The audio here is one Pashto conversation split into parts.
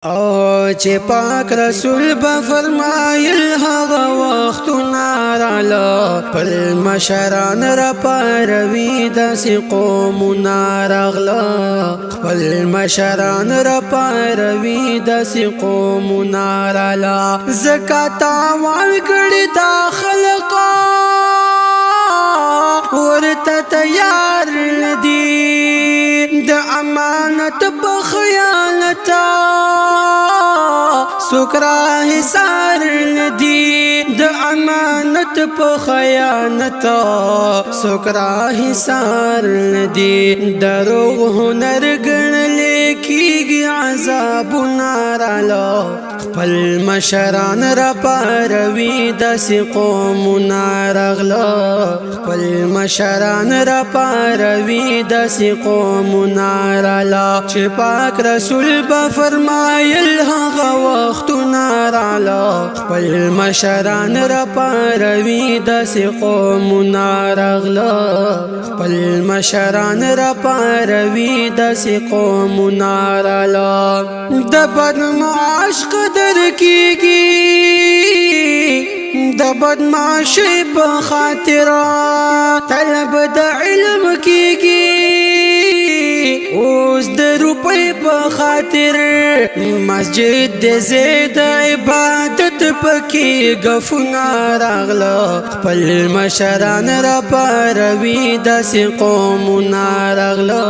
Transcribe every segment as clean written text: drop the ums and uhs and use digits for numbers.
او چې پاک رسول به فرمایل هغه وختونه راله پر مشران را پاروي داسې قومونه راغله خپل مشران را پاروي داسې قومونه راله زکات اول کړي دا خلقا ورته تیار ندي د امانت په خیانت سکرا حسار ندی د امانت په خیانت سکرا حسار ندی دروغ هنر ګڼل کیږي عذاب ناراله خپل مشران را پاروي داسې قومونه راغله خپل مشران را پاروي داسې قومونه راله چې پاک رسول به فرمایل هغه وختونه راله خپل مشران را پاروي داسې قومونه راغله خپل مشران را پاروي داسې قومونه راله د بد معاش قدر کیږي د بدمعاشۍ په خاطر طلب د علم کیږي اوس د روپۍ په خاطر مسجد د زید عبادت پکې غفونه راغله خپل مشران را پاروي داسې قومونه راغله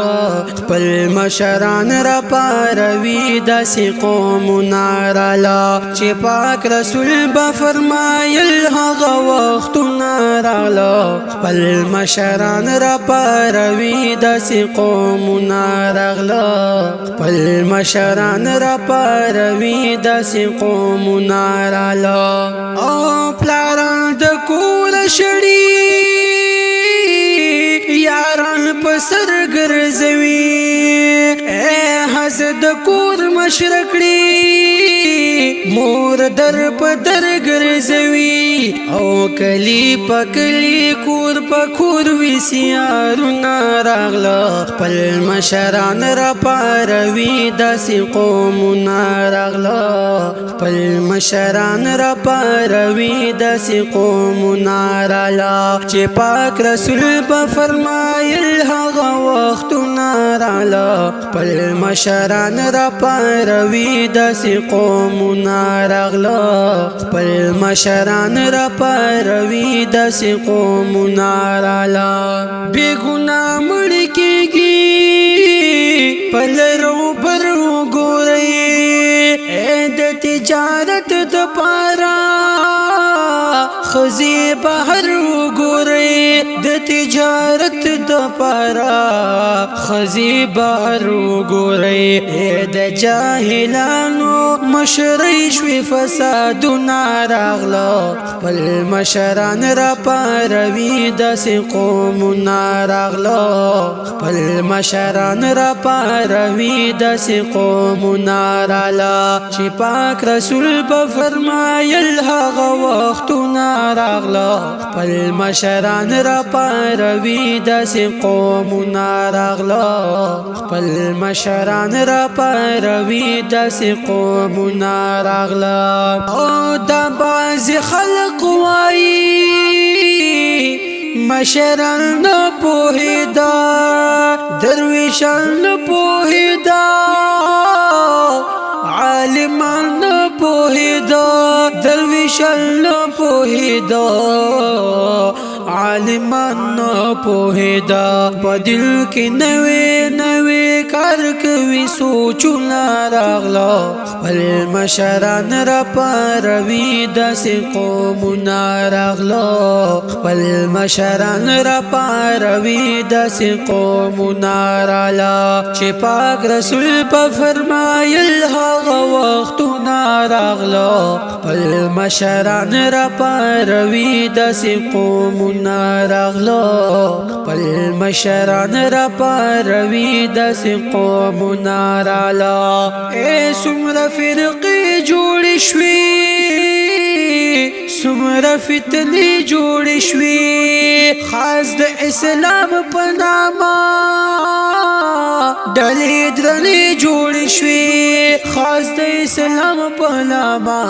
خپل مشران را پاروي داسې قومونه راله چې پاک رسول به فرمایل هغه وختونه راغله خپل مشران را پاروي داسې قومونه راغله خپل مشران را پاروي داسې قومونه راله او پلاران د کور شړي یاران په سر ګرځوي حسد د کور مشر کړي مور در په در ګرځوي او کلی په کلی کور په کور وسیارونه راغله خپل مشران را پاروي داسې قومونه راغله خپل مشران را پاروي داسې قومونه راله چې پاک رسول به فرمایل هغه وختونه راله خپل مشران را پاروي داسې قومونه راغله خپل مشران را پاروي داسې قومونه راله بې ګناه مړ کېږي په لرو بر وګورئ د تجارت دپاره ښځې بهر وګورئ د تجارت دپاره ښځې بهر وګورئ د جاهلانو مشرۍ شوې فسادونه راغله خپل مشران را پاروي داسې قومونه راغله خپل مشران را پاروي داسې قومونه راله چې پاک رسول به فرمایل هغه وختونه راغله خپل مشران را پاروي داسې قومونه راغله خپل مشران را پاروي داسې قومونه راغله او دا بعضې خلق وایي مشران نه پوهېده درویشان نه پوهېده عالمان نه پوهېده درویشان نه پوهېده عالمان نه پوهېده په دل کې نوې نوې کار کوي سوچونه راغله خپل مشران را پاروي داسې قومونه راغله خپل مشران را پاروي داسې قومونه راله چې پاک رسول په فرمایل هغه وختونه راغله خپل مشران را پاروي داسې قومونه راغله خپل مشران را پاروي داسې قومونه راله څومره فرقې جوړې شوې سمره فتنې جوړې شوې خاص د اسلام په نامه ډلې درنې جوړې شوې خاص د اسلام په نامه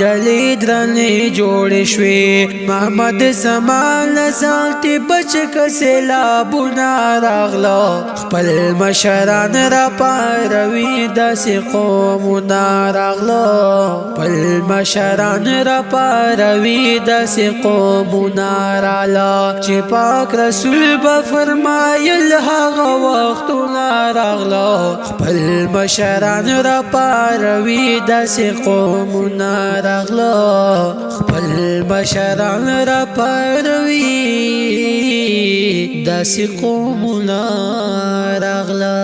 ډلې درنې جوړې شوې محمد زمان ځانته بچ کسلابونه راغله خپل مشران را پاروي داسې قومونه راغله خپل مشران را پاروي داسې قومونه راغله چې پاک رسول به فرمایل هغه وختونه راغله خپل مشران را پاروي داسې قومونه راغله خپل مشران را پاروي داسې قومونه راغله